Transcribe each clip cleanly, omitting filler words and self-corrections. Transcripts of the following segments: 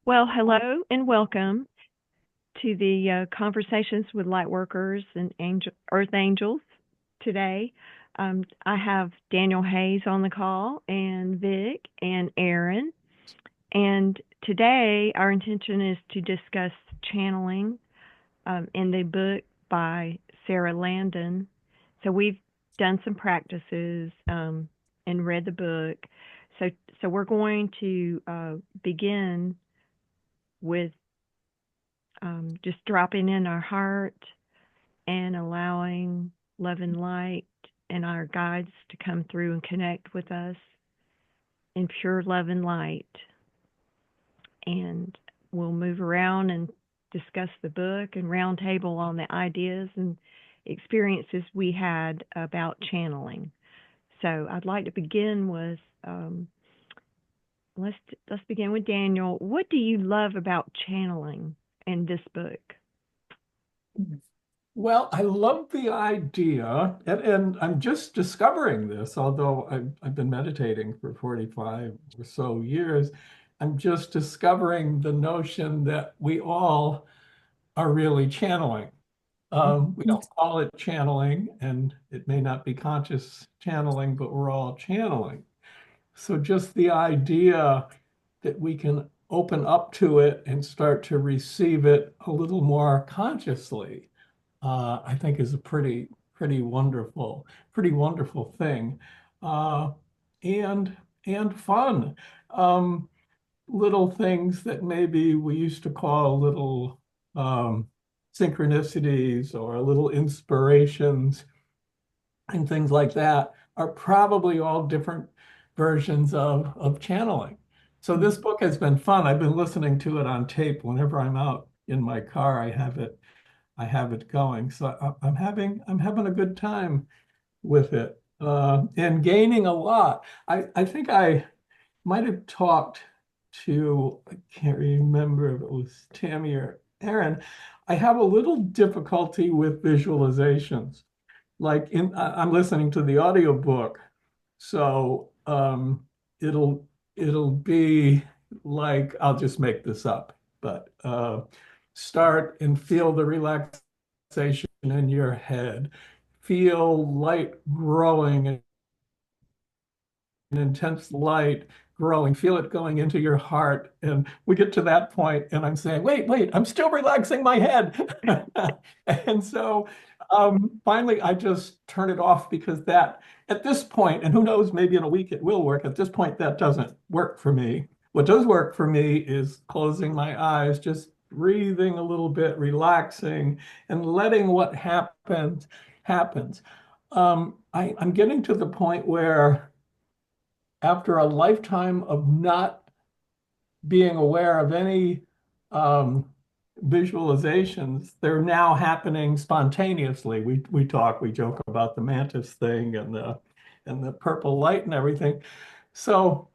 Well, hello and welcome to the Conversations with Lightworkers and Earth Angels today. I have Daniel Hayes on the call, and Vic and Erin. And today, our intention is to discuss channeling in the book by Sarah Landon. So we've done some practices and read the book. So, so we're going to begin with just dropping in our heart and allowing love and light and our guides to come through and connect with us in pure love and light. And we'll move around and discuss the book and roundtable on the ideas and experiences we had about channeling. So I'd like to begin with let's begin with Daniel. What do you love about channeling in this book? Well, I love the idea, and I'm just discovering this, although I've been meditating for 45 or so years. I'm just discovering the notion that we all are really channeling. We don't call it channeling, and it may not be conscious channeling, but we're all channeling. So just the idea that we can open up to it and start to receive it a little more consciously I think is a pretty wonderful thing, uh, and and fun. Um, Little things that maybe we used to call little um, synchronicities or little inspirations and things like that are probably all different versions of channeling. So this book has been fun. I've been listening to it on tape whenever I'm out in my car. I have it going. So I'm having a good time with it and gaining a lot. I think I might have talked to, I can't remember if it was Tami or Erin. I have a little difficulty with visualizations. I'm listening to the audiobook, so it'll be like I'll just make this up, but start and feel the relaxation in your head. Feel light growing and intense light growing. Feel it going into your heart. And we get to that point, and I'm saying, wait, I'm still relaxing my head. And so finally, I just turn it off because that, at this point, and who knows, maybe in a week it will work. At this point, that doesn't work for me. What does work for me is closing my eyes, just breathing a little bit, relaxing, and letting what happens. I'm getting to the point where after a lifetime of not being aware of any um, visualizations, they're now happening spontaneously. We joke about the mantis thing and the purple light and everything. So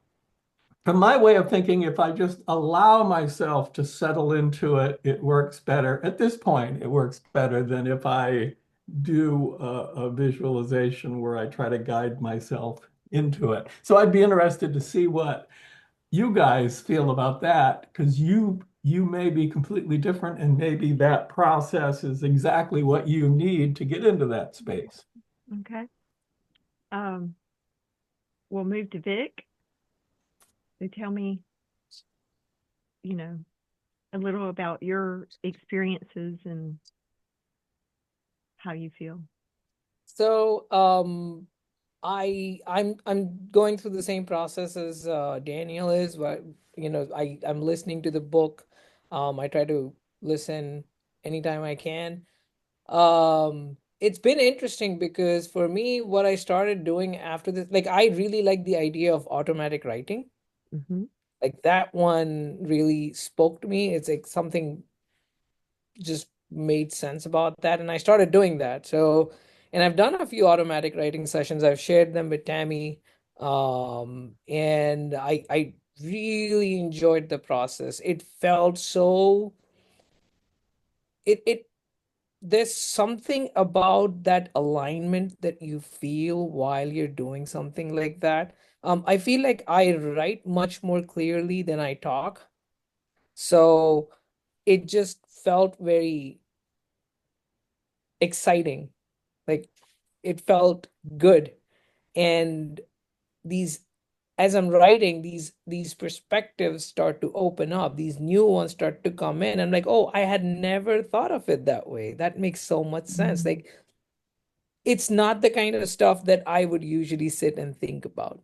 from my way of thinking, if I just allow myself to settle into it, it works better. At this point, it works better than if I do a visualization where I try to guide myself into it. So I'd be interested to see what you guys feel about that, because you may be completely different, and maybe that process is exactly what you need to get into that space. Okay. Um, we'll move to Vic. So tell me, you know, a little about your experiences and how you feel. So, I'm going through the same process as Daniel is, but I'm listening to the book. I try to listen anytime I can. It's been interesting because for me, what I started doing after this, like I really like the idea of automatic writing. Mm-hmm. Like that one really spoke to me. It's like something just made sense about that, and I started doing that. So, and I've done a few automatic writing sessions. I've shared them with Tami, and I really enjoyed the process. It felt so it there's something about that alignment that you feel while you're doing something like that. I feel like I write much more clearly than I talk. So it just felt very exciting. Like it felt good. And these as I'm writing, these perspectives start to open up, these new ones start to come in. I'm like, oh, I had never thought of it that way. That makes so much sense. Like it's not the kind of stuff that I would usually sit and think about.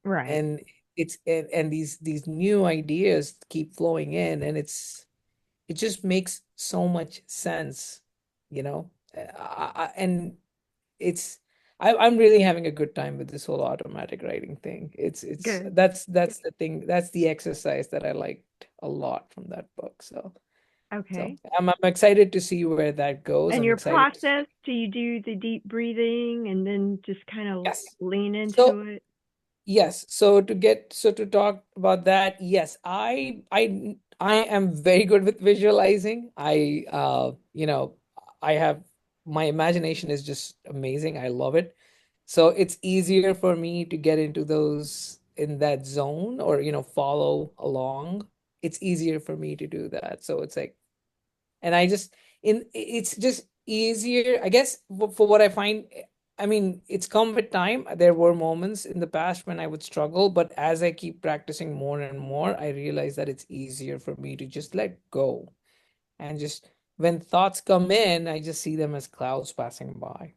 Right. And and these new ideas keep flowing in, and it just makes so much sense, you know. And it's I'm really having a good time with this whole automatic writing thing. It's Good. that's the thing, that's the exercise that I liked a lot from that book. So Okay. I'm excited to see where that goes. And I'm your excited to process, do you do the deep breathing and then just kind of yes. lean So into it? yes, so to talk about that, yes, I am very good with visualizing. I have my imagination is just amazing. I love it. So it's easier for me to get into those in that zone or follow along. It's easier for me to do that. So it's like and I just it's just easier, I guess, for what I find. I mean, it's come with time. There were moments in the past when I would struggle, but as I keep practicing more and more, I realize that it's easier for me to just let go and just when thoughts come in, I just see them as clouds passing by.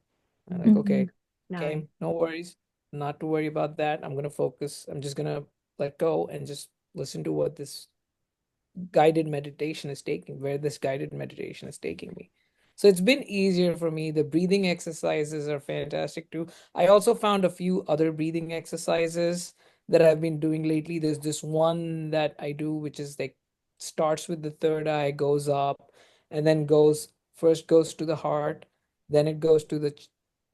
I'm like, Mm-hmm. okay, Nice. okay, no worries, not to worry about that. I'm gonna focus. I'm just gonna let go and just listen to what this guided meditation is taking, where this guided meditation is taking me. So it's been easier for me. The breathing exercises are fantastic too. I also found a few other breathing exercises that I've been doing lately. There's this one that I do, which is like starts with the third eye, goes up, and then goes to the heart, then it goes to the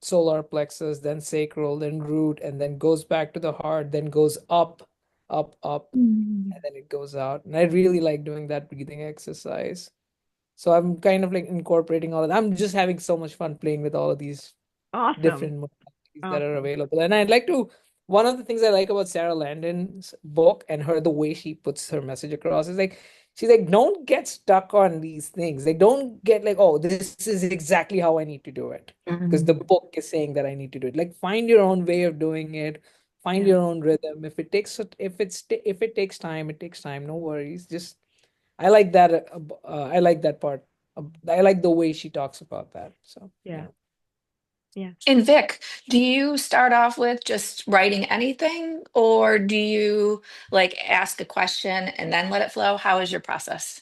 solar plexus, then sacral, then root, and then goes back to the heart, then goes up, up, Mm. and then it goes out. And I really like doing that breathing exercise. So I'm kind of like incorporating all of that. I'm just having so much fun playing with all of these Awesome. different modalities that are Awesome. available. And I'd like to, one of the things I like about Sarah Landon's book and her, the way she puts her message across is like, she's like, don't get stuck on these things. Like, don't get like, oh, this is exactly how I need to do it. Because the Mm. book is saying that I need to do it. Like, find your own way of doing it. Find Yeah. your own rhythm. If it takes time, it takes time. No worries. Just I like that. I like that part. I like the way she talks about that. So Yeah. yeah. Yeah. And Vic, do you start off with just writing anything, or do you like ask a question and then let it flow? How is your process?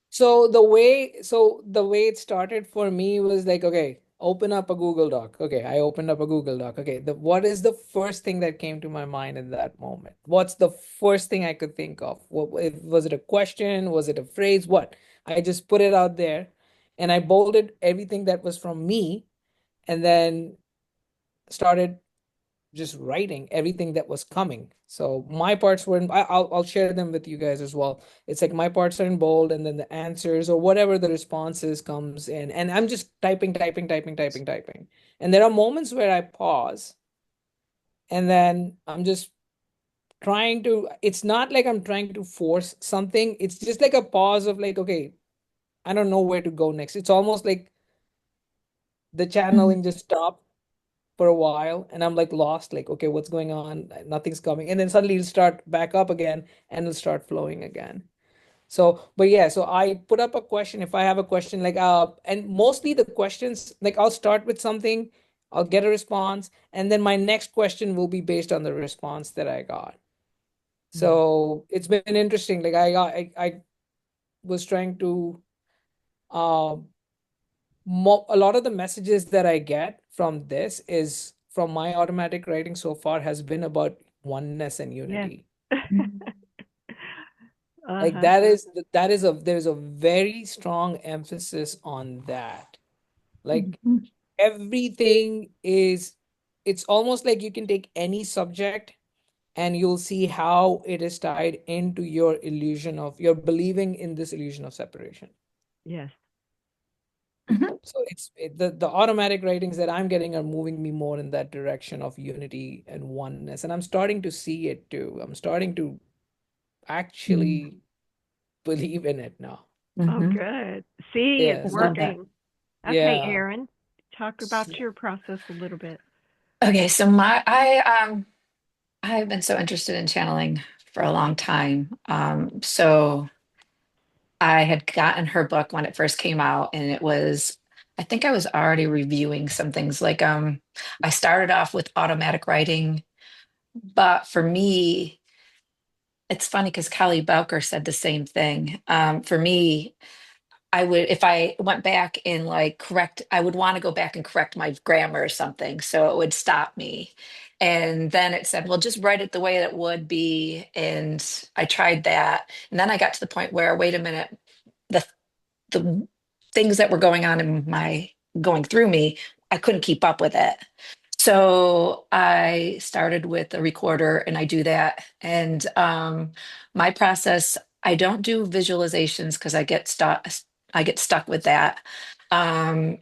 So the way it started for me was like, okay, open up a Google Doc. Okay, I opened up a Google Doc. Okay, what is the first thing that came to my mind in that moment? What's the first thing I could think of? Was it a question? Was it a phrase? What? I just put it out there, and I bolded everything that was from me, and then started just writing everything that was coming. So my parts were I'll share them with you guys as well. It's like my parts are in bold, and then the answers or whatever the responses comes in, and I'm just typing. And there are moments where I pause, and then I'm just trying to. It's not like I'm trying to force something. It's just like a pause of like, okay, I don't know where to go next. It's almost like the Mhm. channeling just stopped for a while and I'm like lost, like, okay, what's going on? Nothing's coming. And then suddenly it'll start back up again and it'll start flowing again. So, but yeah, so I put up a question if I have a question, like, and mostly the questions, like, I'll start with something, I'll get a response, and then my next question will be based on the response that I got. Mm. So it's been interesting. Like, I was trying to, um, a lot of the messages that I get from this is from my automatic writing so far has been about oneness and Yes. unity. Mhm. Like Uh-huh. there's a very strong emphasis on that. Like Mhm. everything is, it's almost like you can take any subject and you'll see how it is tied into your illusion of your believing in this illusion of separation. Yes. Mhm. So the automatic writings that I'm getting are moving me more in that direction of unity and oneness. And I'm starting to see it too. I'm starting to Mhm. actually believe in it now. Oh, Mhm. good. See, it's Yeah, Love that. working. Okay, yeah. Erin, talk about your process a little bit. Okay, so I've been so interested in channeling for a long time. So I had gotten her book when it first came out, and I think I was already reviewing some things. Like I started off with automatic writing, but for me, it's funny because Kelly Bowker said the same thing. For me, I would, if I went back and like I would want to go back and correct my grammar or something. So it would stop me. And then it said, well, just write it the way it would be. And I tried that. And then I got to the point where, wait a minute, the the things that were going through me, I couldn't keep up with it. So I started with a recorder and I do that. And my process, I don't do visualizations because I get stuck with that.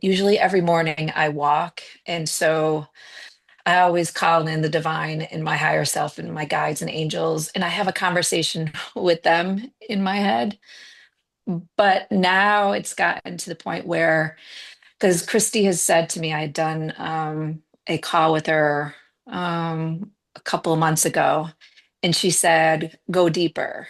Usually every morning I walk. And so I always call in the divine and my higher self and my guides and angels, and I have a conversation with them in my head. But now it's gotten to the point where, because Christy has said to me, I had done a call with her a couple of months ago, and she said, go deeper.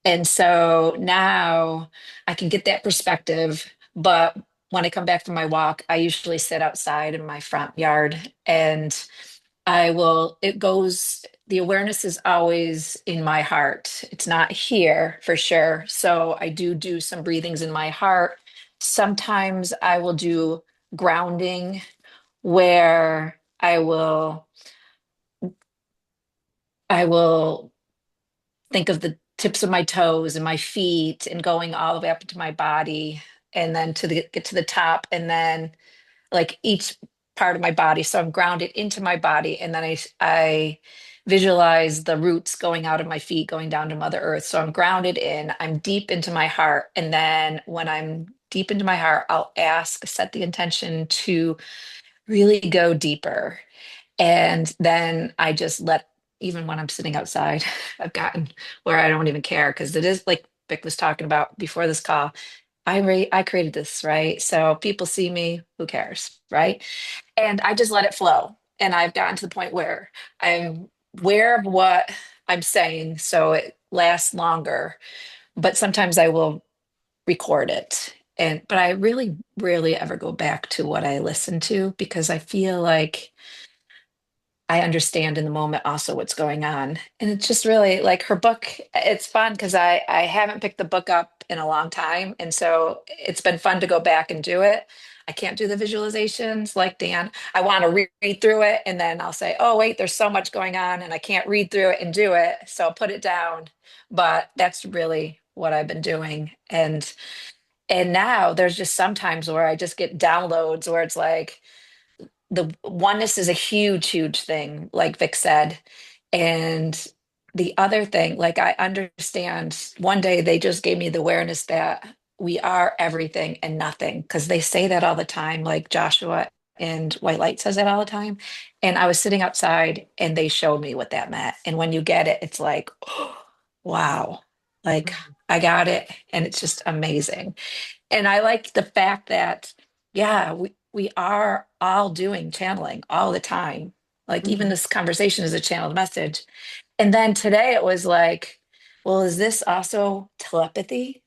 And so now I can get that perspective. But when I come back from my walk, I usually sit outside in my front yard and the awareness is always in my heart. It's not here for sure. So I do some breathings in my heart. Sometimes I will do grounding where I will think of the tips of my toes and my feet and going all the way up into my body and then get to the top and then like each part of my body. So I'm grounded into my body, and then I visualize the roots going out of my feet, going down to Mother Earth. So I'm grounded in, I'm deep into my heart. And then when I'm deep into my heart, I'll set the intention to really go deeper. And then I just even when I'm sitting outside, I've gotten where I don't even care because it is like Vic was talking about before this call. I created this, right? So people see me, who cares, right? And I just let it flow. And I've gotten to the point where I'm aware of what I'm saying, so it lasts longer. But sometimes I will record it. But I really rarely ever go back to what I listen to because I feel like I understand in the moment also what's going on. And it's just really like her book, it's fun because I haven't picked the book up in a long time. And so it's been fun to go back and do it. I can't do the visualizations like Dan. I want to read through it and then I'll say, oh, wait, there's so much going on and I can't read through it and do it. So I'll put it down. But that's really what I've been doing. And now there's just sometimes where I just get downloads where it's like, the oneness is a huge, huge thing, like Vic said. And the other thing, like I understand one day they just gave me the awareness that we are everything and nothing, because they say that all the time, like Joshua and White Light says that all the time. And I was sitting outside and they showed me what that meant. And when you get it, it's like, oh, wow, like I got it. And it's just amazing. And I like the fact that, yeah, we are all doing channeling all the time. Like even Mhm. this conversation is a channeled message. And then today it was like, well, is this also telepathy? Mm.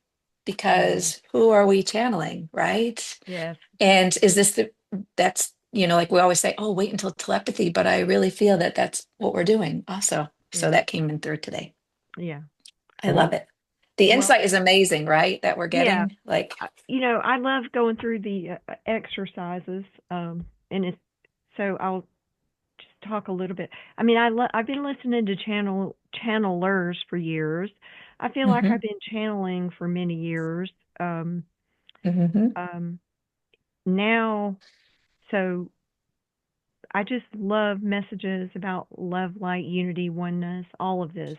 Because who are we channeling, right? Yes. And is this that's, like we always say, oh, wait until telepathy, but I really feel that that's what we're doing also. So Yeah. that came in through today. Yeah. I love it. The Well, insight is amazing, right? That we're yeah. getting. Like, I love going through the exercises, and it's so I'll just talk a little bit. I mean, I've been listening to channelers for years. I feel like hmm I've been channeling for many years. Um, hmm um, now, so I just love messages about love, light, unity, oneness, all of this.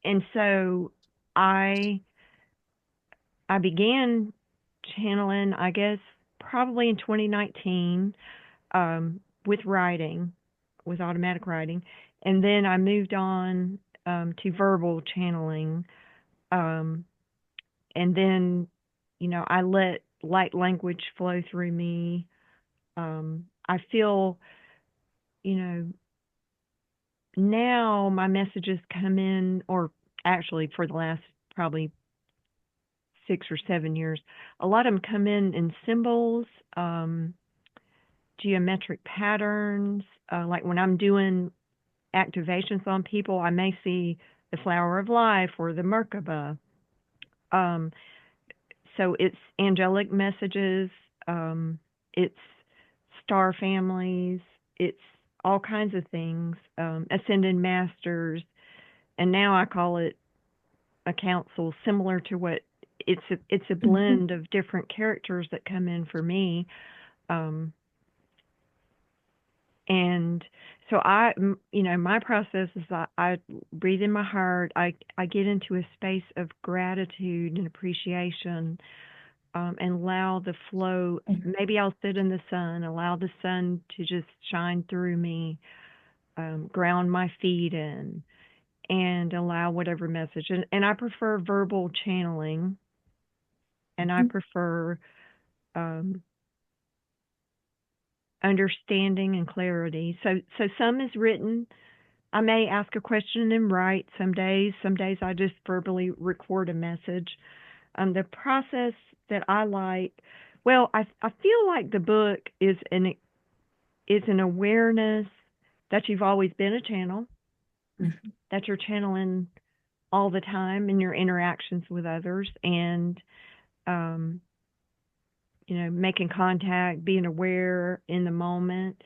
And so I I began channeling, I guess, probably in 2019, with writing, with automatic writing, and then I moved on to verbal channeling Um, and then, I let light language flow through me. I feel, you know, now my messages come in, or actually for the last probably 6 or 7 years, a lot of them come in symbols, um, geometric patterns. Like when I'm doing activations on people, I may see the flower of life or the Merkaba. Um, so it's angelic messages, it's star families, it's all kinds of things, ascended masters, and now I call it a council, similar to what it's a blend of different characters that come in for me. Um, and so my process is I breathe in my heart. I get into a space of gratitude and appreciation, and allow the flow. Maybe I'll sit in the sun, allow the sun to just shine through me, ground my feet in, and allow whatever message. And I prefer verbal channeling, and I prefer um, understanding and clarity. So some is written. I may ask a question and write some days. Some days I just verbally record a message. The process that I like, well, I feel like the book is an awareness that you've always been a channel, that you're channeling all the time in your interactions with others, and um, making contact, being aware in the moment,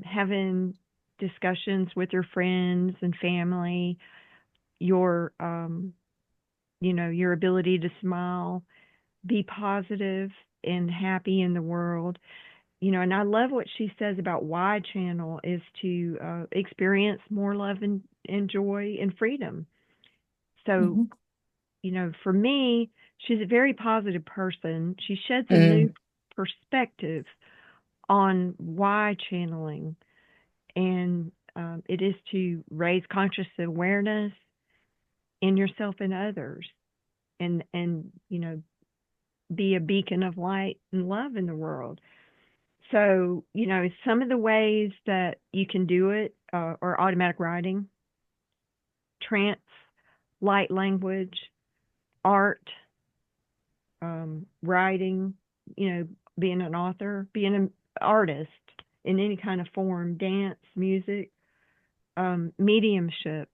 having discussions with your friends and family, your your ability to smile, be positive and happy in the world. And I love what she says about why channel is to experience more love and joy and freedom. So, for me, she's a very positive person. She sheds a new perspective on why channeling, and it is to raise conscious awareness in yourself and others, and be a beacon of light and love in the world. So, some of the ways that you can do it are automatic writing, trance, light language, art, writing, being an author, being an artist in any kind of form, dance, music, mediumship,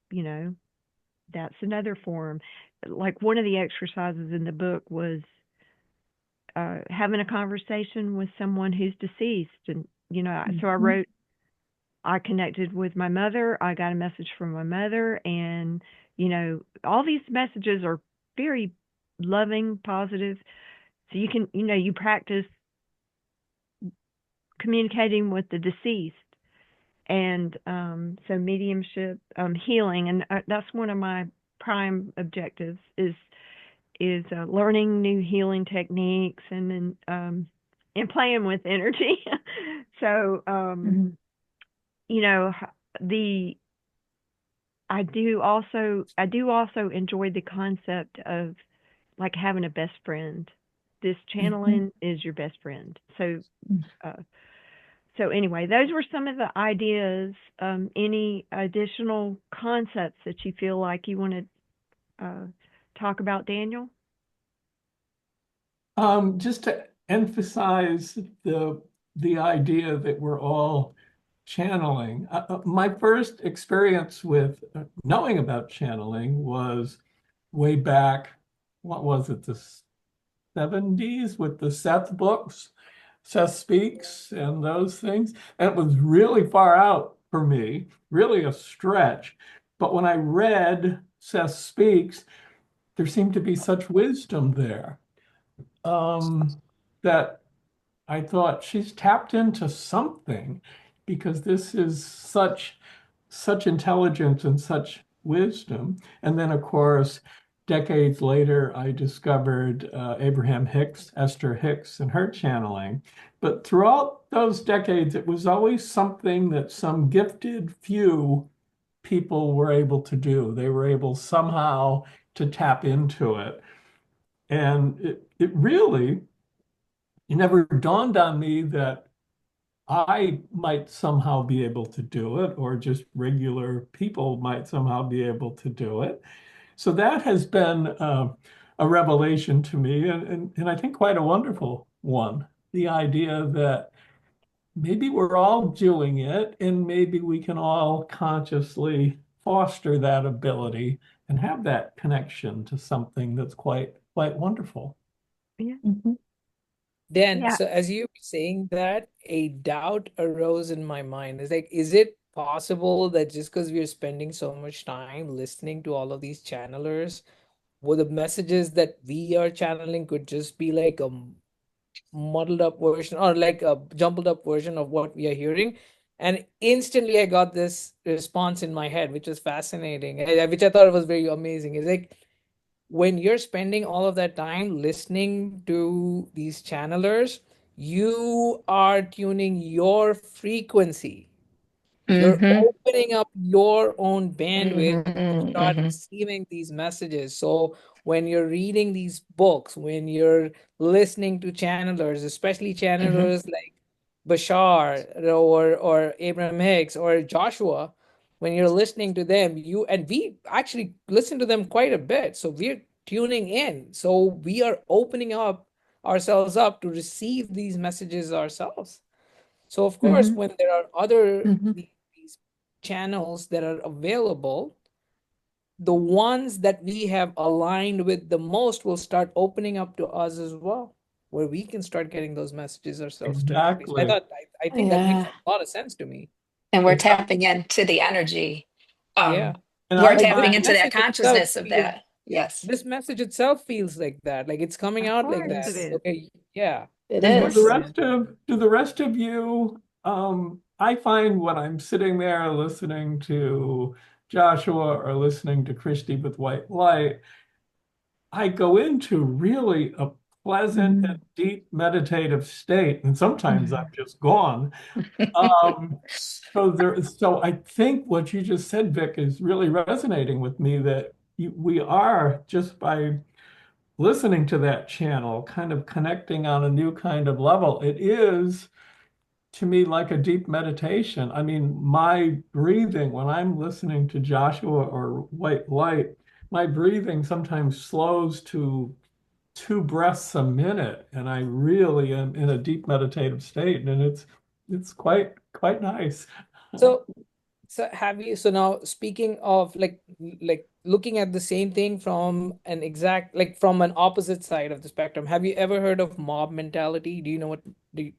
that's another form. Like one of the exercises in the book was having a conversation with someone who's deceased. And, so I wrote, I connected with my mother. I got a message from my mother. And, all these messages are very loving, positive. So you can, you practice communicating with the deceased. And so mediumship, healing, and that's one of my prime objectives is learning new healing techniques and playing with energy. So the I do also enjoy the concept of like having a best friend. This channeling is your best friend. So anyway, those were some of the ideas. Any additional concepts that you feel like you want to talk about, Daniel? Just to emphasize the idea that we're all channeling. My first experience with knowing about channeling was way back, what was it, the 70s with the Seth books, Seth Speaks and those things. And it was really far out for me, really a stretch. But when I read Seth Speaks, there seemed to be such wisdom there that I thought she's tapped into something, because this is such intelligence and such wisdom. And then, of course, decades later, I discovered Abraham Hicks, Esther Hicks, and her channeling. But throughout those decades, it was always something that some gifted few people were able to do. They were able somehow to tap into it. And it really, it never dawned on me that I might somehow be able to do it, or just regular people might somehow be able to do it. So that has been a revelation to me, and I think quite a wonderful one. The idea that maybe we're all doing it, and maybe we can all consciously foster that ability and have that connection to something that's quite wonderful. Yeah. Mhm. Dan, Yeah. so as you were saying that, a doubt arose in my mind. It's like, is it possible that just because we're spending so much time listening to all of these channelers, well, the messages that we are channeling could just be like a muddled up version or like a jumbled up version of what we are hearing? And instantly I got this response in my head, which was fascinating, which I thought was very amazing. It's like, when you're spending all of that time listening to these channelers, you are tuning your frequency. You're Mhm. opening up your own bandwidth Mhm. to start Mhm. receiving these messages. So when you're reading these books, when you're listening to channelers, especially Mhm. channelers like Bashar or Abraham Hicks or Joshua, when you're listening to them, you and we actually listen to them quite a bit. So we're tuning in. So we are opening up ourselves up to receive these messages ourselves. So of course, Mhm. when there are other Mhm. these channels that are available, the ones that we have aligned with the most will start opening up to us as well, where we can start getting those messages ourselves directly. So Exactly. I think that makes Yeah. a lot of sense to me. And we're It does. tapping into the energy. Yeah. And We're I Like tapping this find, into that message itself consciousness of feels, that. Yes, this message itself feels like that. Like it's coming Of out like course that. it yes, is. Okay. Yeah. it and Of course is. it is. do the rest of you, I find when I'm sitting there listening to Joshua or listening to Christy with White Light, I go into really a pleasant and Mhm. deep meditative state, and sometimes I'm Mhm. just gone. Um, so I think what you just said, Vic, is really resonating with me, that we are, just by listening to that channel, kind of connecting on a new kind of level. It is, to me, like a deep meditation. I mean, my breathing, when I'm listening to Joshua or White Light, my breathing sometimes slows to 2 breaths a minute, and I really am in a deep meditative state, and it's quite nice. So So have you, so now speaking of like looking at the same thing from an exact, like from an opposite side of the spectrum, have you ever heard of mob mentality? Do you know what,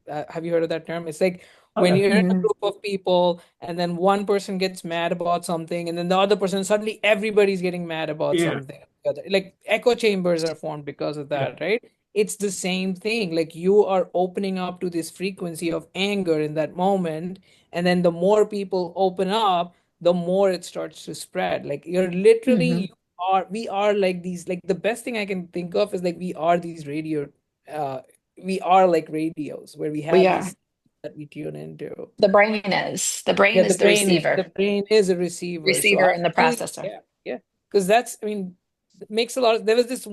have you heard of that term? It's like Oh when yeah. you're in a Mhm. group of people and then one person gets mad about something and then the other person, suddenly everybody's getting mad about Yeah. something. Like echo chambers are formed because of Yeah. that, right? It's the same thing. Like you are opening up to this frequency of anger in that moment, and then the more people open up, the more it starts to spread. Like you're literally, Mhm. we are like these, like the best thing I can think of is like we are these radio, uh we are like radios where we We have are. these that we tune into. The brain is. The Yeah, brain is the the receiver. brain is a receiver. So Receiver I and the really, processor. yeah, yeah, because that's, I mean, it makes a lot of, there's this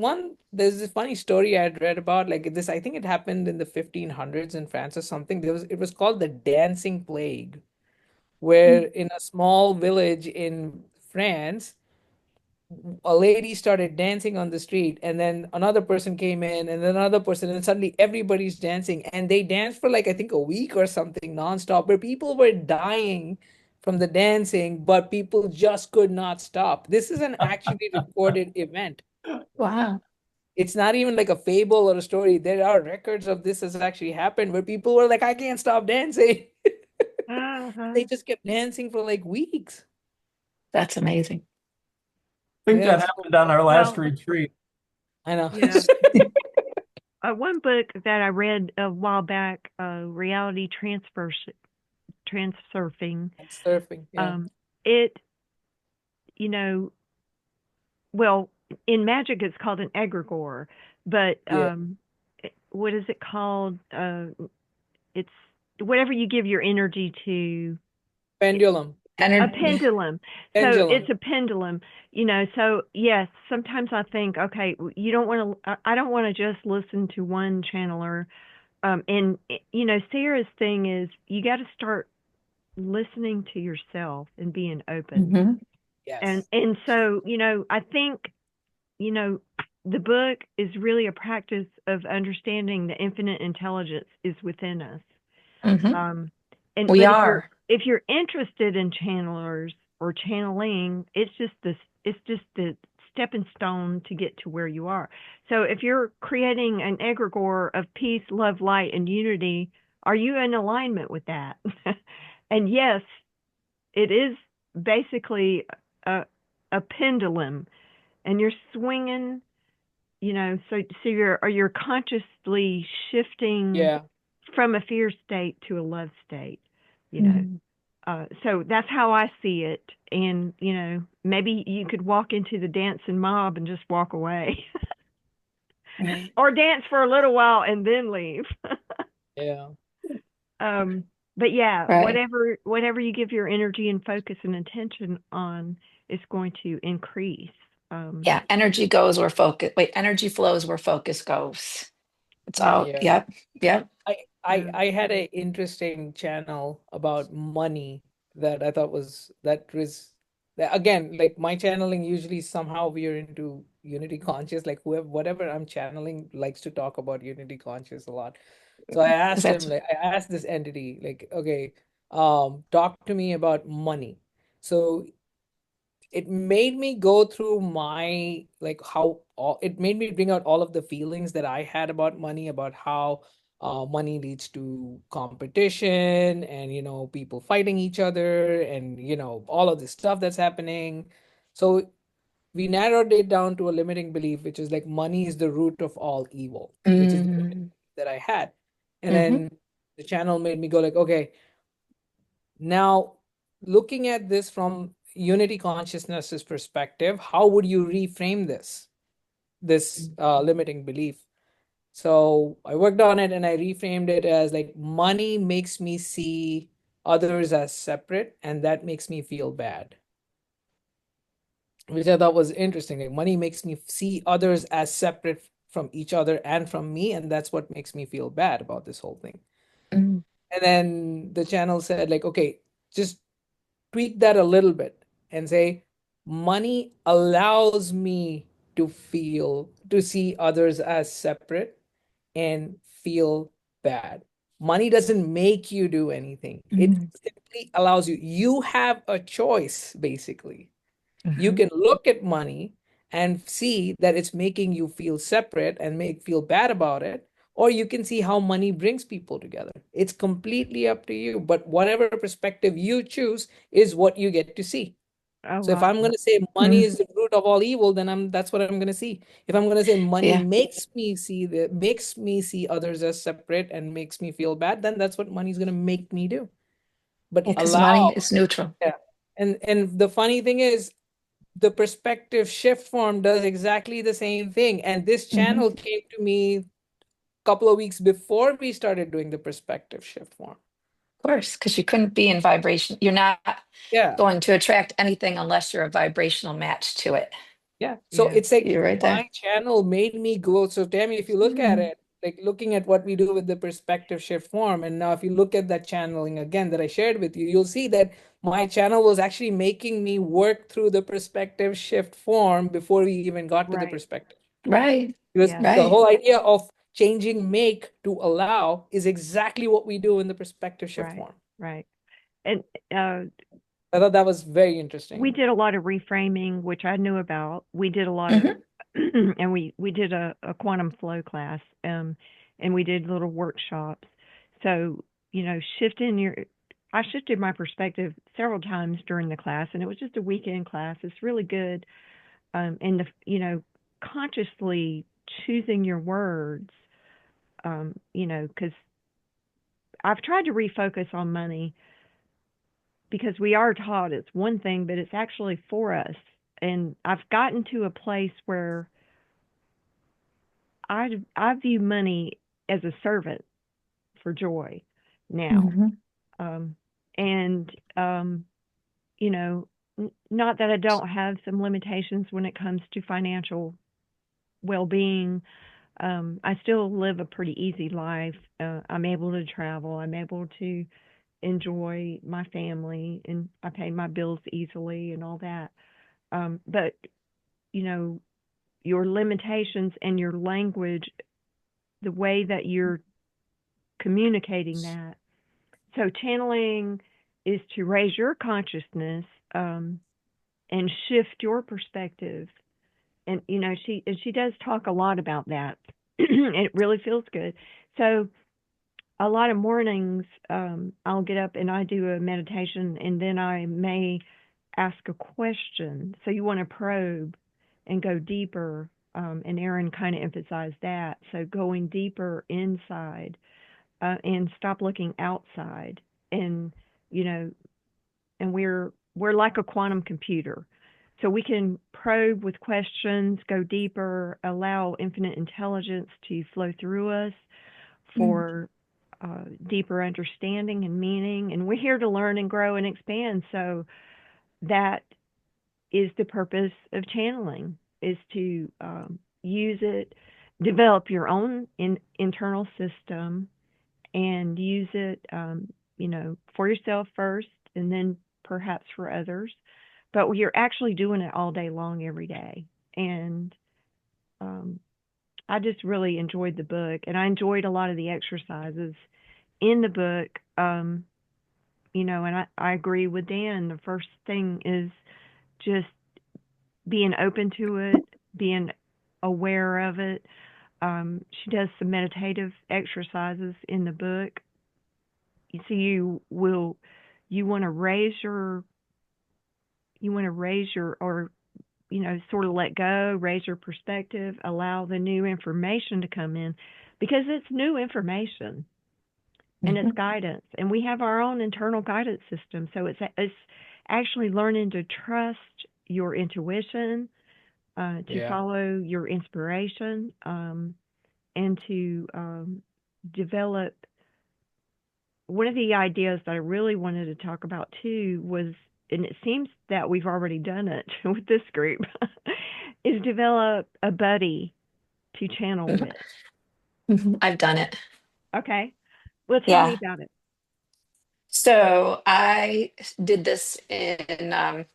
funny story I had read about, like this, I think it happened in the 1500s in France or something. It was called the dancing plague, where in a small village in France, a lady started dancing on the street, and then another person came in, and then another person, and suddenly everybody's dancing, and they danced for like I think a week or something nonstop, where people were dying from the dancing, but people just could not stop. This is an actually recorded event. Wow. It's not even like a fable or a story. There are records of this has actually happened where people were like, I can't stop dancing. They Uh-huh. just kept dancing for like weeks. That's amazing. I think Yeah, that so happened on our last Well, retreat. I know. yeah. One book that I read a while back, Reality Transurfing, Surfing, yeah. um, it, you know, well, in magic it's called an egregore, but Yeah. what is it called? It's whatever you give your energy to. Pendulum. A Yeah. pendulum. So it's Pendulum. a pendulum, so yes, sometimes I think, okay, you don't want to, I don't want to just listen to one channeler. And Sarah's thing is you got to start listening to yourself and being open. Hmm. Yes. And so, I think, you know, the book is really a practice of understanding the infinite intelligence is within us. Hmm. Um, and We but are. if you're interested in channelers or channeling, it's just the stepping stone to get to where you are. So if you're creating an egregore of peace, love, light, and unity, are you in alignment with that? And yes, it is basically a a pendulum, and you're swinging. So you're consciously shifting Yeah. from a fear state to a love state, you know. Mm. So that's how I see it. And, maybe you could walk into the dancing mob and just walk away Right. or dance for a little while and then leave. Yeah. um, but yeah, Right. whatever you give your energy and focus and attention on is going to increase. Um, Yeah. Energy goes where focus, wait, energy flows where focus goes. It's yeah, all, Yeah. yep. Yep. I I yeah. I had an interesting channel about money that I thought was that again, like my channeling usually somehow we are into unity conscious, like whoever whatever I'm channeling likes to talk about unity conscious a lot. So Because that's, I asked this entity, like, okay, talk to me about money. So it made me go through my like how all it made me bring out all of the feelings that I had about money, about how money leads to competition and people fighting each other and all of this stuff that's happening. So we narrowed it down to a limiting belief, which is like money is the root of all evil, which is the limiting mm, belief that I had. And hmm. then the channel made me go like, okay, now, looking at this from unity consciousness's perspective, how would you reframe this limiting belief? So I worked on it and I reframed it as like money makes me see others as separate, and that makes me feel bad, which I thought was interesting. Like money makes me see others as separate from each other and from me, and that's what makes me feel bad about this whole thing. Mm, And then the channel said, like, okay, just tweak that a little bit and say money allows me to see others as separate and feel bad. Money doesn't make you do anything, it mm, simply allows you have a choice. Basically, you mhm. can look at money and see that it's making you feel separate and make feel bad about it, or you can see how money brings people together. It's completely up to you, but whatever perspective you choose is what you get to see. Oh, So if I'm going awesome. to say money Mm. is the root of all evil, then that's what I'm going to see. If I'm going to say money Yeah. makes me see others as separate and makes me feel bad, then that's what money's going to make me do. But Yeah. Because money allow, is neutral. yeah. And the funny thing is, the perspective shift form does exactly the same thing. And this Hmm. channel came to me a couple of weeks before we started doing the perspective shift form. Of course, because you couldn't be in vibration. You're not Yeah. going to attract anything unless you're a vibrational match to it. Yeah. So Yeah. it's like You're right my there. channel made me go. So Tammy, if you look at Mm. it, like looking at what we do with the perspective shift form, and now if you look at that channeling again that I shared with you, you'll see that my channel was actually making me work through the perspective shift form before we even got to the Right. perspective form. Right. Because Yeah. the Right. whole idea of changing make to allow is exactly what we do in the perspective shift Right. form. Right. And uh, I thought that was very we interesting. did a lot of reframing, which I knew about. We did a lot of, Hmm. and we did a quantum flow class, and we did little workshops. So shifting your, I shifted my perspective several times during the class, and it was just a weekend class. It's really good, and consciously choosing your words, because I've tried to refocus on money because we are taught it's one thing, but it's actually for us. And I've gotten to a place where I view money as a servant for joy now. Hmm. Um, and you know, not that I don't have some limitations when it comes to financial well-being. I still live a pretty easy life. I'm able to travel. I'm able to enjoy my family, and I pay my bills easily and all that. But you know, your limitations and your language, the way that you're communicating that. So channeling is to raise your consciousness, and shift your perspective. And she does talk a lot about that. It really feels good. So a lot of mornings, I'll get up and I do a meditation, and then I may ask a question. So you want to probe and go deeper. And Erin kind of emphasized that. So going deeper inside, and stop looking outside. And you know, and we're like a quantum computer. So we can probe with questions, go deeper, allow infinite intelligence to flow through us for deeper understanding and meaning. And we're here to learn and grow and expand. So that is the purpose of channeling, is to use it, develop your own internal system, and use it, for yourself first, and then perhaps for others. But you're actually doing it all day long, every day. And um, I just really enjoyed the book, and I enjoyed a lot of the exercises in the book. And I agree with Dan. The first thing is just being open to it, being aware of it. She does some meditative exercises in the book. You see, you want to raise your or sort of let go, raise your perspective, allow the new information to come in, because it's new information and it's guidance, and we have our own internal guidance system. So it's actually learning to trust your intuition, to Yeah. follow your inspiration, and to develop. One of the ideas that I really wanted to talk about too was, and it seems that we've already done it with this group, is develop a buddy to channel with. I've done it. Okay. Well, tell me Yeah. about it. So I did this in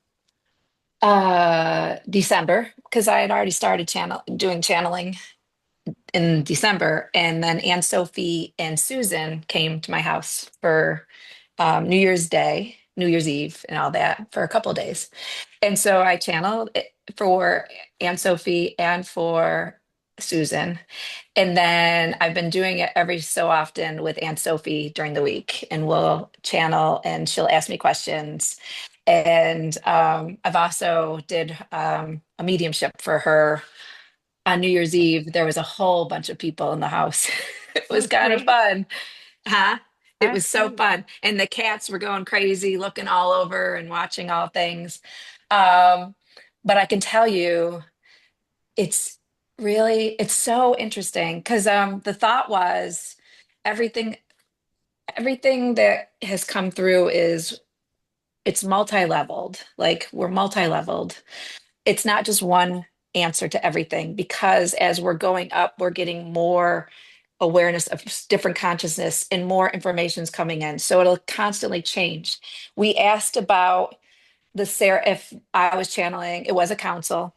December because I had already started doing channeling in December, and then Anne Sophie and Susan came to my house for New Year's Day, New Year's Eve, and all that for a couple of days. And so I channeled it for Anne Sophie and for Susan. And then I've been doing it every so often with Aunt Sophie during the week, and we'll channel and she'll ask me questions. And I've also did a mediumship for her on New Year's Eve. There was a whole bunch of people in the house. It Oh, was kind of sweet. fun. Huh? It That's was so sweet. fun. And the cats were going crazy, looking all over and watching all things. Um, but I can tell you, it's it's so interesting because the thought was everything everything that has come through is it's multi-leveled. Like we're multi-leveled. It's not just one answer to everything, because as we're going up, we're getting more awareness of different consciousness and more information's coming in. So it'll constantly change. We asked about the Sarah, if I was channeling, it was a council,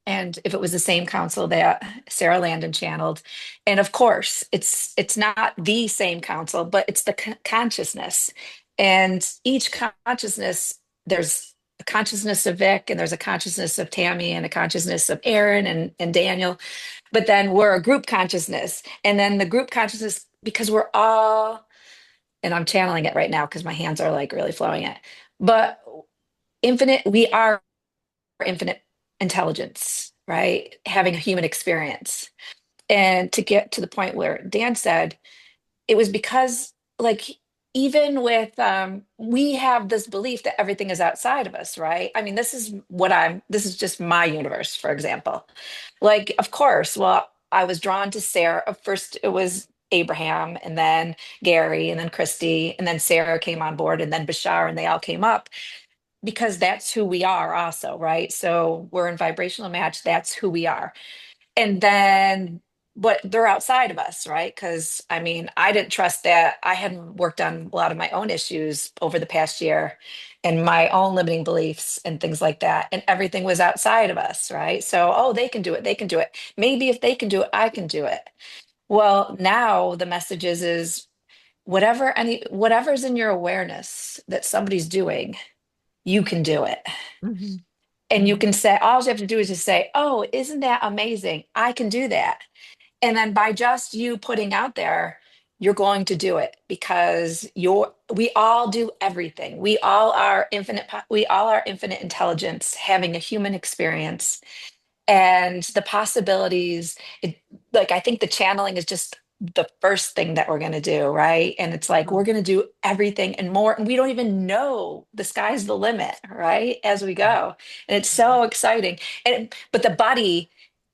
and if it was the same council that Sarah Landon channeled. And of course, it's not the same council, but it's the consciousness. And each consciousness, there's a consciousness of Vic, and there's a consciousness of Tami, and a consciousness of Erin and Daniel. But then we're a group consciousness. And then the group consciousness, because we're all, and I'm channeling it right now because my hands are like really flowing it. But infinite, we are infinite intelligence, right? Having a human experience. And to get to the point where Dan said, it was because, like, even with, we have this belief that everything is outside of us, right? I mean, this is just my universe, for example. Like, of course, well, I was drawn to Sarah. First, it was Abraham, and then Gary, and then Christy, and then Sarah came on board, and then Bashar, and they all came up. because that's who we are also, right? So we're in vibrational match, that's who we are. And then but they're outside of us, right? Because I mean, I didn't trust that. I hadn't worked on a lot of my own issues over the past year and my own limiting beliefs and things like that. And everything was outside of us, right? So, oh, they can do it. They can do it. Maybe if they can do it, I can do it. Well, now the message is whatever's in your awareness that somebody's doing, you can do it. Mm-hmm. And you Mm-hmm. can say, all you have to do is just say, oh, isn't that amazing? I can do that. And then by just you putting out there, you're going to do it because we all do everything. We all are infinite intelligence having a human experience, and the possibilities, like I think the channeling is just the first thing that we're going to do, right? And it's like we're going to do everything and more, and we don't even know, the sky's the limit, right, as we go. And it's so exciting. And but the body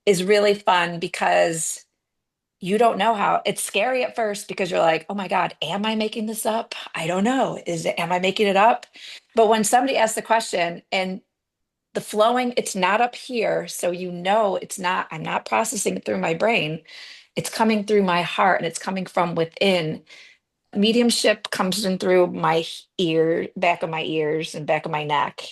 is really fun because you don't know how. It's scary at first because you're like, oh my God, am I making this up? I don't know. Am I making it up? But when somebody asks the question and the flowing, it's not up here, so it's not, I'm not processing it through my brain, it's coming through my heart and it's coming from within. Mediumship comes in through my back of my ears and back of my neck.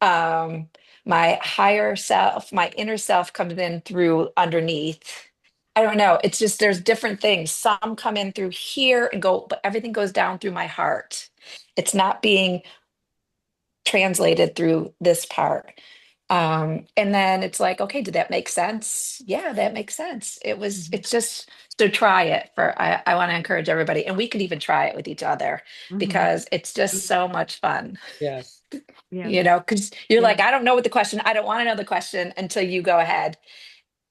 um my higher self, my inner self, comes in through underneath. I don't know, it's just there's different things, some come in through here and go, but everything goes down through my heart. It's not being translated through this part. And then it's like, okay, did that make sense? Yeah, that makes sense. Mm-hmm. It's just, so try it. I want to encourage everybody, and we could even try it with each other Mm-hmm. because it's just so much fun, Yes. Yeah. because you're Yeah. like, I don't know what the question, I don't want to know the question until you go ahead.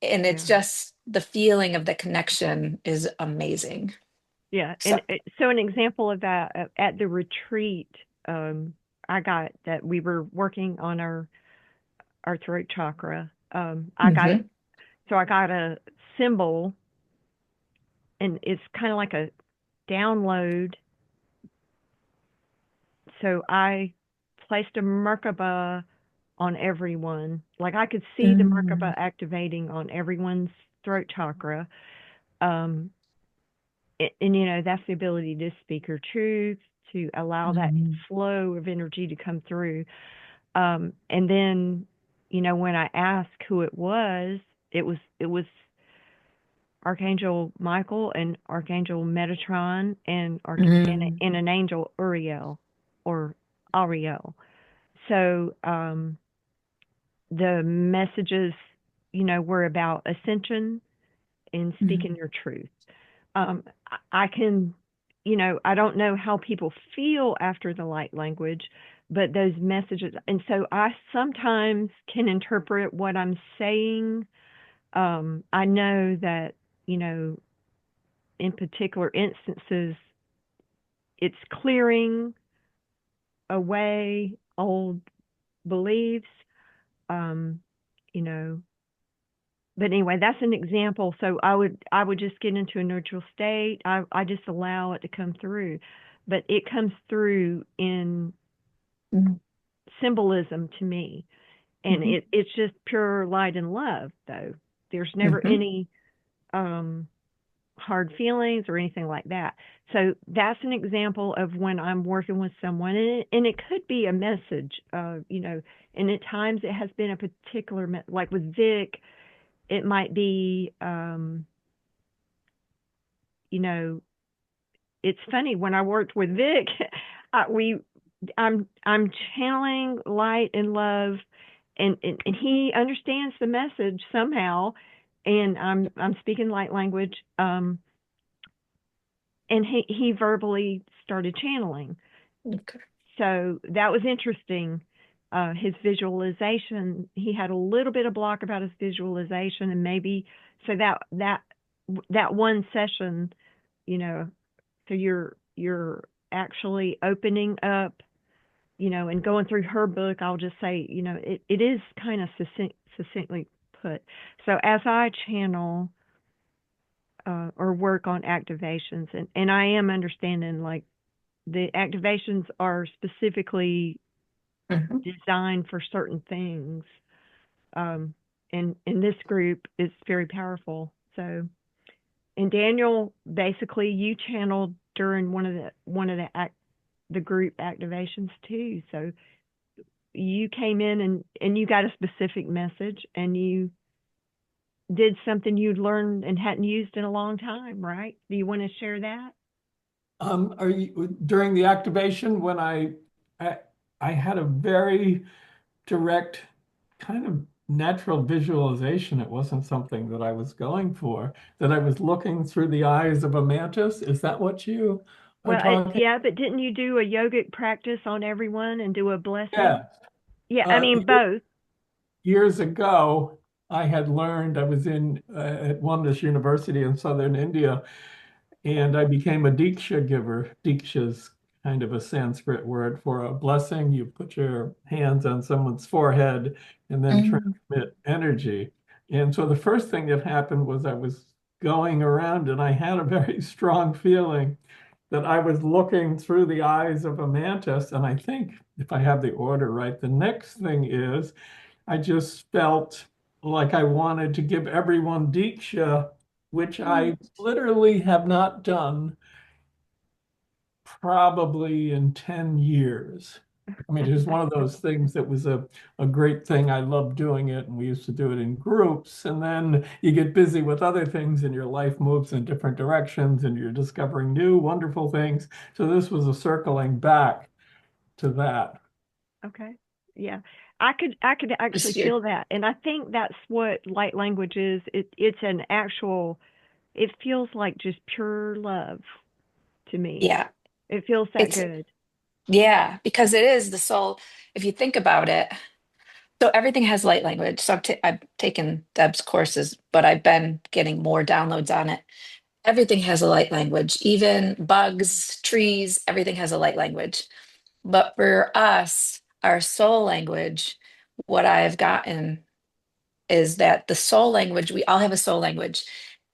And it's Yeah. just the feeling of the connection is amazing. Yeah. So, And so an example of that at the retreat, um, I got that we were working on our throat chakra. I got mhm, I got a symbol, and it's kind of like a download. So I placed a Merkaba on everyone. Like I could see the Merkaba mm, activating on everyone's throat chakra. Um, and that's the ability to speak your truth, to allow that mhm, flow of energy to come through. And then, when I asked who it was Archangel Michael and Archangel Metatron and mm, and an angel Uriel or Ariel. So the messages, were about ascension and speaking mm, your truth. I can, I don't know how people feel after the light language, but those messages, and so I sometimes can interpret what I'm saying. I know that, you know, in particular instances, it's clearing away old beliefs, um, you know, but anyway, that's an example. So I would just get into a neutral state. I just allow it to come through, but it comes through in mm, symbolism to me, and mhm, it's just pure light and love. Though there's never mhm, any um, hard feelings or anything like that. So that's an example of when I'm working with someone, and it could be a message, and at times it has been a particular like with Vic. It might be, you know, it's funny when I worked with Vic, we, I'm channeling light and love, and he understands the message somehow, and I'm speaking light language, and he verbally started channeling. okay. So that was interesting. His visualization, he had a little bit of block about his visualization, and maybe so that one session, you know, so you're actually opening up, and going through her book. I'll just say, it is kind of succinctly put. So as I channel or work on activations, and I am understanding like the activations are specifically Mhm. designed for certain things. Um, and in this group is very powerful. So, and Daniel, basically, you channeled during the group activations too. So you came in and you got a specific message, and you did something you'd learned and hadn't used in a long time, right? Do you want to share that? Are you during the activation when I I had a very direct kind of natural visualization. It wasn't something that I was going for, that I was looking through the eyes of a mantis. Is that what you are Well, talking? yeah, but didn't you do a yogic practice on everyone and do a blessing? Yes. Yeah, I Uh, mean both. Years ago, I had learned, I was in at Oneness University in southern India, and I became a Diksha giver. Diksha's kind of a Sanskrit word for a blessing. You put your hands on someone's forehead and then Mm. transmit energy. And so the first thing that happened was I was going around and I had a very strong feeling that I was looking through the eyes of a mantis. And I think if I have the order right, the next thing is I just felt like I wanted to give everyone Diksha, which Mm. I literally have not done probably in 10 years. I mean, it was one of those things that was a great thing. I loved doing it, and we used to do it in groups. And then you get busy with other things, and your life moves in different directions, and you're discovering new, wonderful things. So this was a circling back to that. Okay. Yeah. I could actually Just your, feel that. And I think that's what light language is. It's an actual it feels like just pure love to me. yeah, It feels that it's, good. yeah, because it is the soul. If you think about it, so everything has light language. So I've taken Deb's courses, but I've been getting more downloads on it. Everything has a light language, even bugs, trees, everything has a light language. But for us, our soul language, what I've gotten is that the soul language, we all have a soul language.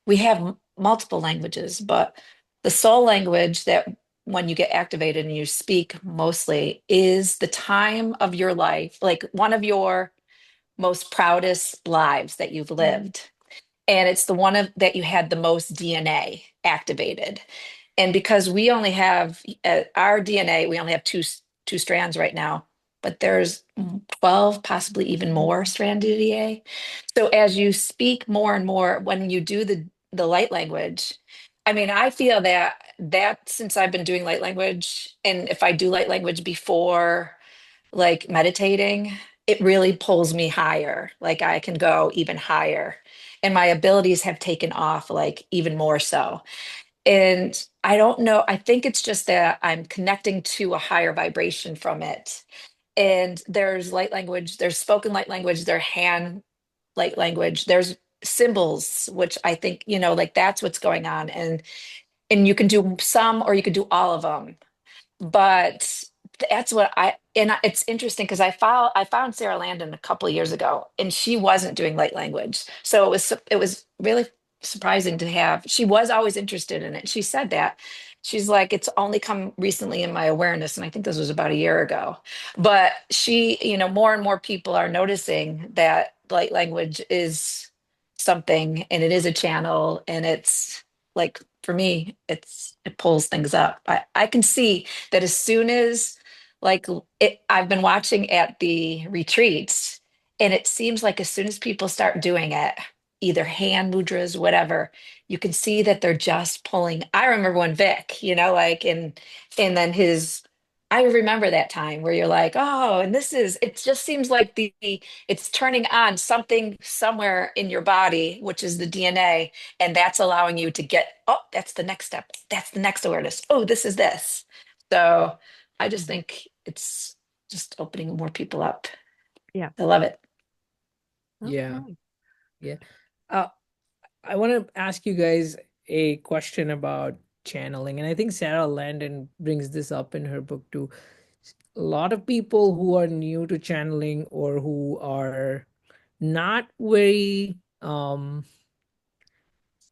We have multiple languages, but the soul language that when you get activated and you speak mostly is the time of your life, like one of your most proudest lives that you've Hmm. lived. And it's the one that you had the most DNA activated. And because we only have our DNA, we only have two strands right now, but there's 12, possibly even more stranded DNA. So as you speak more and more, when you do the light language, I mean, I feel that since I've been doing light language, and if I do light language before like meditating, it really pulls me higher. Like I can go even higher. And my abilities have taken off like even more so. And I don't know, I think it's just that I'm connecting to a higher vibration from it. And there's light language, there's spoken light language, there's hand light language, there's symbols, which I think, like that's what's going on. And you can do some or you could do all of them, but that's what it's interesting because I found Sarah Landon a couple of years ago and she wasn't doing light language. So it was really surprising to have. She was always interested in it. She said that. She's like, it's only come recently in my awareness. And I think this was about a year ago. But more and more people are noticing that light language is something and it is a channel and it's like for me, it pulls things up. I can see that as soon as like I've been watching at the retreats, and it seems like as soon as people start doing it, either hand mudras, whatever, you can see that they're just pulling. I remember when Vic, like and then his I remember that time where you're like, oh, and it just seems like it's turning on something somewhere in your body, which is the DNA, and that's allowing you to that's the next step. That's the next awareness. Oh, this is this. So I just Hmm. think it's just opening more people up. Yeah. I love it. Yeah, Okay. yeah. Uh, I want to ask you guys a question about channeling, and I think Sarah Landon brings this up in her book too. A lot of people who are new to channeling or who are not very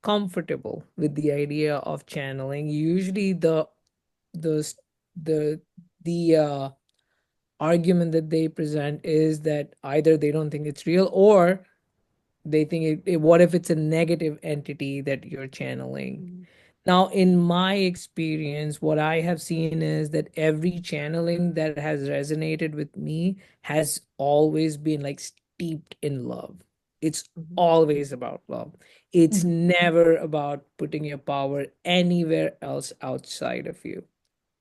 comfortable with the idea of channeling, usually the the the argument that they present is that either they don't think it's real, or they think what if it's a negative entity that you're channeling? Mm. Now, in my experience, what I have seen is that every channeling that has resonated with me has always been like steeped in love. It's Mhm. always about love. It's Mhm. never about putting your power anywhere else outside of you.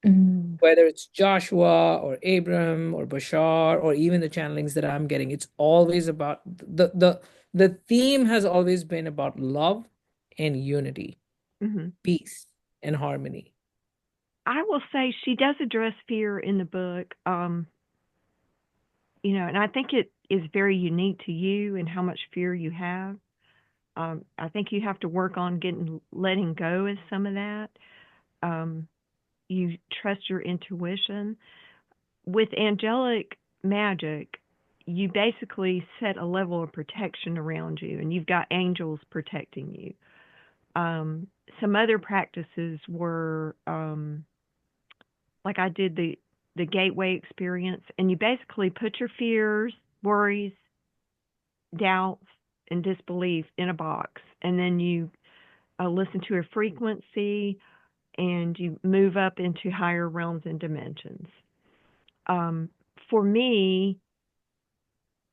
Mm. Whether it's Joshua or Abram or Bashar or even the channelings that I'm getting, it's always about the theme has always been about love and unity, Mhm. peace and harmony. I will say she does address fear in the book. And I think it is very unique to you and how much fear you have. I think you have to work on letting go of some of that. Um, you trust your intuition. With angelic magic, you basically set a level of protection around you, and you've got angels protecting you. Some other practices were like I did the gateway experience, and you basically put your fears, worries, doubts, and disbelief in a box, and then you listen to a frequency, and you move up into higher realms and dimensions. Um, for me,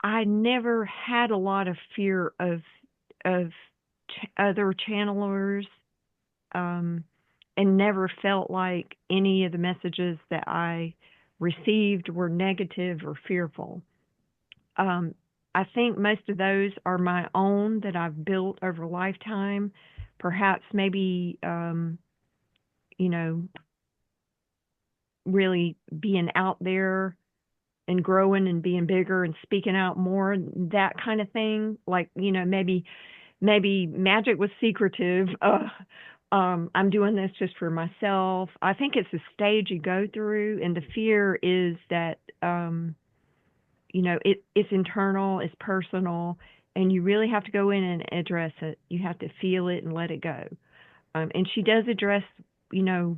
I never had a lot of fear of other channelers, um, and never felt like any of the messages that I received were negative or fearful. Um, I think most of those are my own that I've built over a lifetime. Perhaps maybe you know really being out there and growing and being bigger and speaking out more, that kind of thing. Like maybe magic was secretive. I'm doing this just for myself. I think it's a stage you go through, and the fear is that it's internal, it's personal, and you really have to go in and address it. You have to feel it and let it go. And she does address, you know,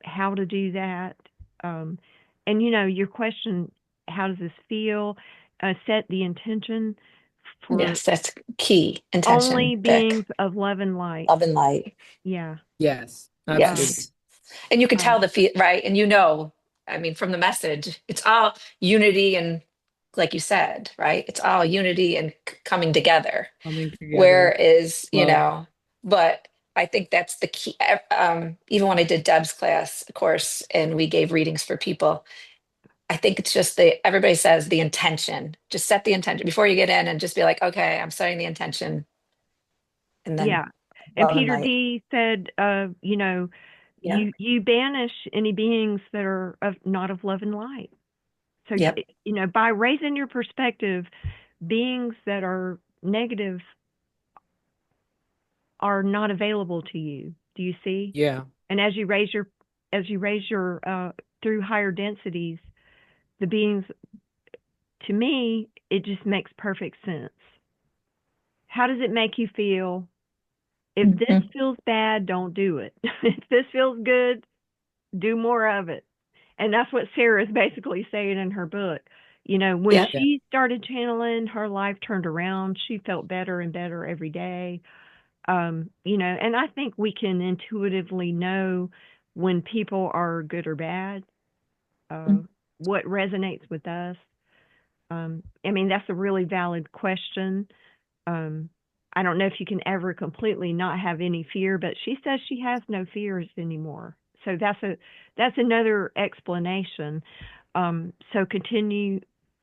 how to do that. Um, and your question, how does this feel? Set the intention for Yes, that's key. only Intention, beings Vic. of love and light. Love and light. Yeah. Yes, Um, absolutely. Yes. And you can tell um, the feel, right? And I mean, from the message, it's all unity and, like you said, right? It's all unity and coming together. Coming together, Whereas, love. but I think that's the key. Even when I did Deb's class, of course, and we gave readings for people, I think it's just everybody says the intention. Just set the intention before you get in and just be like, okay, I'm setting the intention, and then yeah. And love and Peter light. D said, Yeah. you banish any beings that are not of love and light. So, Yep. by raising your perspective, beings that are negative are not available to you. Do you see? Yeah, And as you raise your through higher densities, the beings, to me, it just makes perfect sense. How does it make you feel? If this Mhm. feels bad, don't do it. If this feels good, do more of it. And that's what Sarah is basically saying in her book. When Yep. yeah, she started channeling, her life turned around. She felt better and better every day. And I think we can intuitively know when people are good or bad, uh, Mm. what resonates with us. I mean, that's a really valid question. Um, I don't know if you can ever completely not have any fear, but she says she has no fears anymore. So that's another explanation. So continue,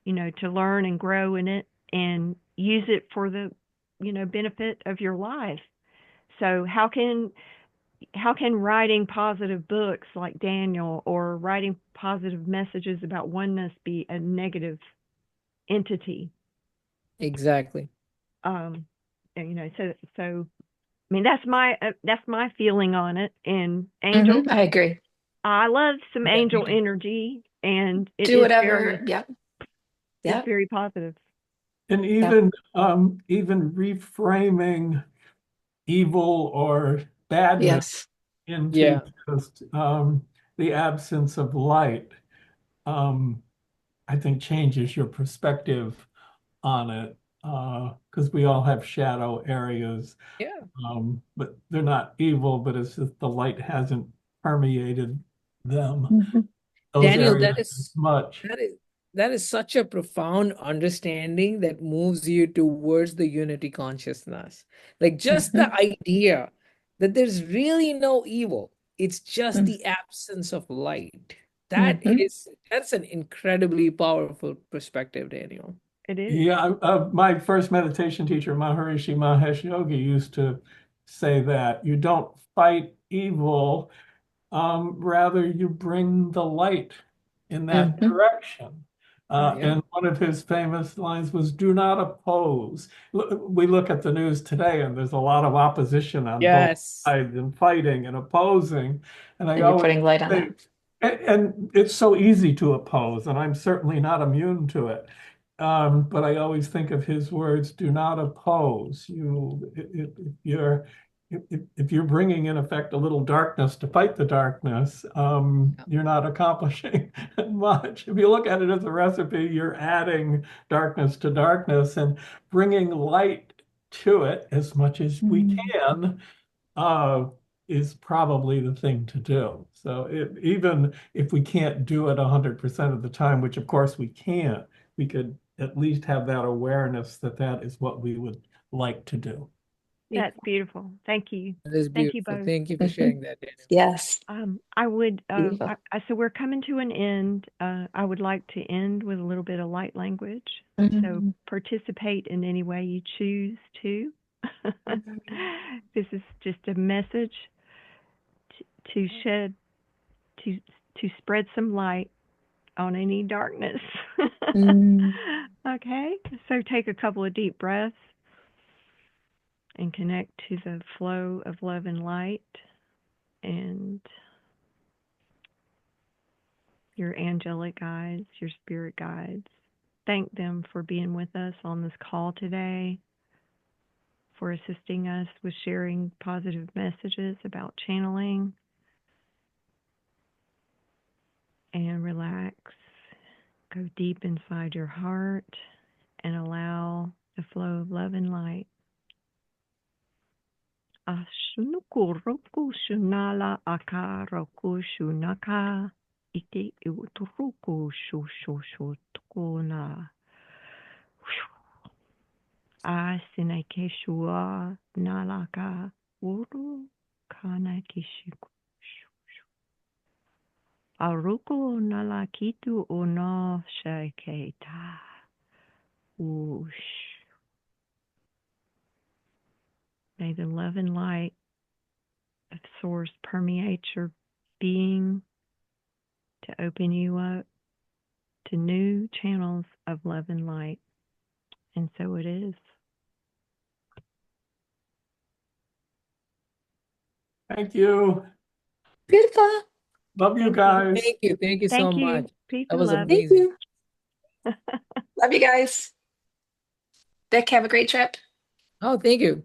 to learn and grow in it and use it for the, benefit of your life. So how can writing positive books like Daniel or writing positive messages about oneness be a negative entity? exactly. Um, so I mean that's my feeling on it. And angels, I agree. I love some Yeah, me angel too. energy, and it Do is whatever. very Yep. it's Yep. very positive. And Yep. even reframing evil or badness Yes. into Yeah, just the absence of light. Um, I think changes your perspective on it. Because we all have shadow areas, Yeah. but they're not evil, but it's just the light hasn't permeated them, Mhm. those Daniel, areas as much. that is such a profound understanding that moves you towards the unity consciousness. Like just the Mhm. idea that there's really no evil. It's just Mhm. the absence of light. Mhm. That's an incredibly powerful perspective, Daniel. It is. Yeah, my first meditation teacher, Maharishi Mahesh Yogi, used to say that you don't fight evil, rather you bring the light in that Mhm. direction. Yeah. And one of his famous lines was, "Do not oppose." We look at the news today, and there's a lot of opposition on both Yes. sides, and fighting and opposing. And I And you're always putting light on that. think, and it's so easy to oppose, and I'm certainly not immune to it. But I always think of his words, "Do not oppose." If you're if you're bringing in effect a little darkness to fight the darkness, you're not accomplishing much. If you look at it as a recipe, you're adding darkness to darkness and bringing light to it as much as we Mm. can, uh, is probably the thing to do. So even if we can't do it 100% of the time, which of course we can't, we could at least have that awareness that that is what we would like to do. That's beautiful. Thank you. That is Thank you beautiful. both. Thank you for Mhm. sharing that, Daniel. Yes, I would, beautiful. so we're coming to an end. I would like to end with a little bit of light language. So Mhm. participate in any way you choose to. This is just a message to shed, to, to spread some light on any darkness. Mm. Okay, so take a couple of deep breaths and connect to the flow of love and light and your angelic guides, your spirit guides. Thank them for being with us on this call today, for assisting us with sharing positive messages about channeling. And relax. Go deep inside your heart and allow the flow of love and light. Ashunukuroku shunala akaroku shunaka ike iwuturuku shushushukuna. Asinakeshua nalaka uru kana kishiku. Aruku nalakitu ono shaketa. Whoosh. May the love and light of Source permeate your being to open you up to new channels of love and light. And so it is. Thank you. Beautiful. Love you Thank you. guys. Thank you. Thank you so Thank you. much. Peace That and was love. Thank amazing. you. Love you guys. Vic, have a great trip. Oh, thank you.